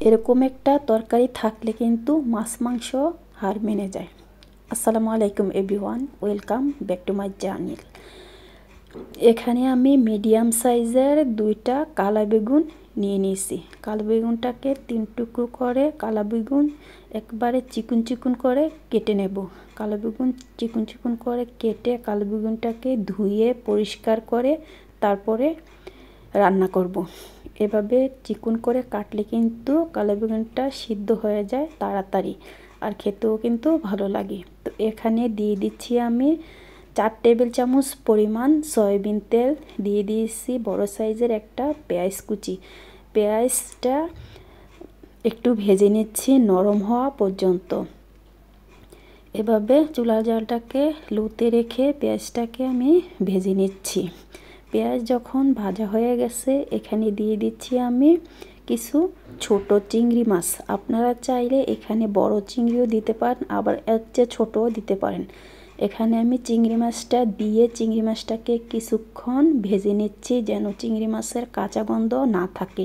এরকম একটা তরকারি থাকলে কিন্তু মাছ মাংস হার মেনে যায়। আসসালামু আলাইকুম everyone, welcome back to my channel. এখানে আমি মিডিয়াম সাইজের 2টা কালা বেগুন নিয়ে নিয়েছি। কালো বেগুনটাকে 3 টুকরো করে কালো বেগুন একবারে চিকন চিকন করে কেটে নেব। কালো বেগুন চিকন চিকন করে কেটে কালো বেগুনটাকে ধুয়ে পরিষ্কার করে তারপরে রান্না করব। এভাবে চিকন করে কাটলে কিন্তু কালো বেগুনটা সিদ্ধ হয়ে যায় তাড়াতাড়ি, আর খেতেও কিন্তু ভালো লাগে। তো এখানে দিয়ে দিচ্ছি আমি 4 টেবিল চামচ পরিমাণ সয়াবিন তেল, দিয়ে দিয়েছি বড় সাইজের একটা পেঁয়াজ কুচি। পেঁয়াজটা একটু ভেজে নিচ্ছি নরম হওয়া পর্যন্ত। এভাবে চুলার জালটাকে লোতে রেখে পেঁয়াজটাকে আমি ভেজে নিচ্ছি। পেঁয়াজ যখন ভাজা হয়ে গেছে, এখানে দিয়ে দিচ্ছি আমি কিছু ছোট চিংড়ি মাছ। আপনারা চাইলে এখানে বড় চিংড়িও দিতে পারেন, আবার এর চেয়ে ছোটও দিতে পারেন। এখানে আমি চিংড়ি মাছটা দিয়ে চিংড়ি মাছটাকে কিছুক্ষণ ভেজে নিচ্ছি, যেন চিংড়ি মাছের কাঁচা গন্ধ না থাকে।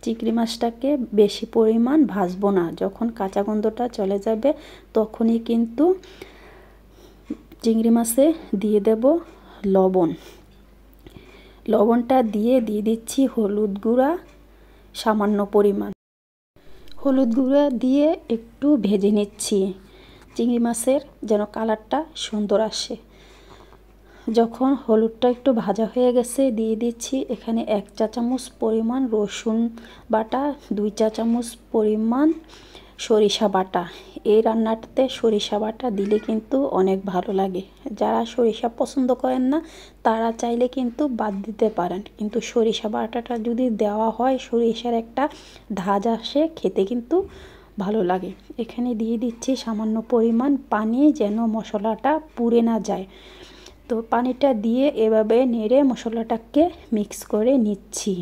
চিংড়ি মাছটাকে বেশি পরিমাণ ভাজবো না, যখন কাঁচা গন্ধটা চলে যাবে তখনই কিন্তু চিংড়ি মাছে দিয়ে দেব লবণ। লবণটা দিয়ে দিচ্ছি হলুদ গুঁড়া সামান্য পরিমাণ। হলুদ গুঁড়া দিয়ে একটু ভেজে নিচ্ছি, চিংড়ি মাছের যেন কালারটা সুন্দর আসে। যখন হলুদটা একটু ভাজা হয়ে গেছে, দিয়ে দিচ্ছি এখানে 1 চা চামচ পরিমাণ রসুন বাটা, 2 চা চামচ পরিমাণ সরিষা বাটা। এই রান্নাটাতে সরিষা বাটা দিলে কিন্তু অনেক ভালো লাগে। যারা সরিষা পছন্দ করেন না তারা চাইলে কিন্তু বাদ দিতে পারেন, কিন্তু সরিষা বাটাটা যদি দেওয়া হয় সরিষার একটা ধাজ আসে, খেতে কিন্তু ভালো লাগে। এখানে দিয়ে দিচ্ছি সামান্য পরিমাণ পানি, যেন মশলাটা পুড়ে না যায়। তো পানিটা দিয়ে এভাবে নেড়ে মশলাটাকে মিক্স করে নিচ্ছি।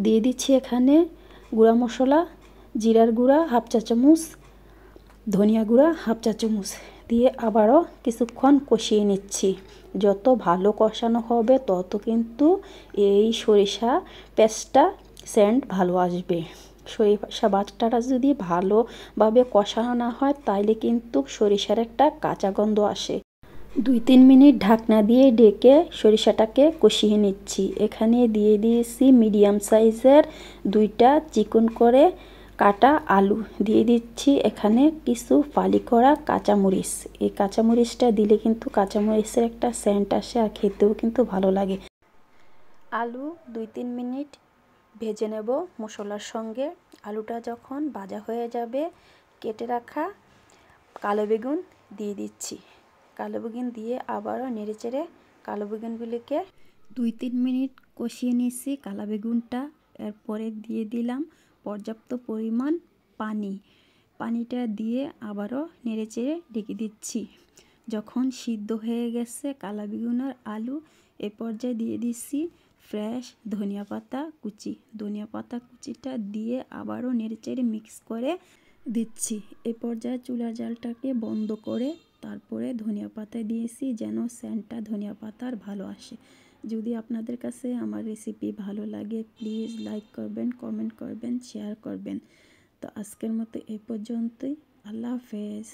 দিয়ে দিচ্ছি এখানে গুঁড়া মশলা, জিরার গুঁড়া 1/2 চা চামচ, ধনিয়া গুঁড়া 1/2 চা চামচ দিয়ে আবারও কিছুক্ষণ কষিয়ে নিচ্ছি। যত ভালো কষানো হবে তত কিন্তু এই সরিষা পেস্টটা সেন্ট ভালো আসবে। সরিষা বাটাটা যদি ভালোভাবে কষানো না হয় তাইলে কিন্তু সরিষার একটা কাঁচা গন্ধ আসে। 2-3 মিনিট ঢাকনা দিয়ে ঢেকে সরিষাটাকে কষিয়ে নিচ্ছি। এখানে দিয়ে দিয়েছি মিডিয়াম সাইজের 2টা চিকন করে কাটা আলু, দিয়ে দিচ্ছি এখানে কিছু ফালি করা কাঁচামরিচ। এই কাঁচামরিচটা দিলে কিন্তু কাঁচামরিচের একটা সেন্ট আসে, আর খেতেও কিন্তু ভালো লাগে। আলু 2-3 মিনিট ভেজে নেব মশলার সঙ্গে। আলুটা যখন ভাজা হয়ে যাবে, কেটে রাখা কালো বেগুন দিয়ে দিচ্ছি। কালো বেগুন দিয়ে আবারও নেড়েচেড়ে কালো বেগুনগুলিকে 2-3 মিনিট কষিয়ে নিচ্ছি কালো বেগুনটা। এরপরে দিয়ে দিলাম পর্যাপ্ত পরিমাণ পানি। পানিটা দিয়ে আবারও নেড়েচেড়ে ঢেকে দিচ্ছি। যখন সিদ্ধ হয়ে গেছে কালো বেগুন আর আলু, এ পর্যায়ে দিয়ে দিচ্ছি ফ্রেশ ধনিয়া পাতা কুচি। ধনিয়া পাতা কুচিটা দিয়ে আবারও নেড়েচেড়ে মিক্স করে দিচ্ছি। এ পর্যায়ে চুলার জালটাকে বন্ধ করে তারপরে ধনিয়া পাতা দিয়েছি, যেন সেন্টটা ধনিয়া পাতার ভালো আসে। যদি আপনাদের কাছে আমার রেসিপি ভালো লাগে প্লিজ লাইক করবেন, কমেন্ট করবেন, শেয়ার করবেন। তো আজকের মতো এই পর্যন্তই। আল্লাহ হাফেজ।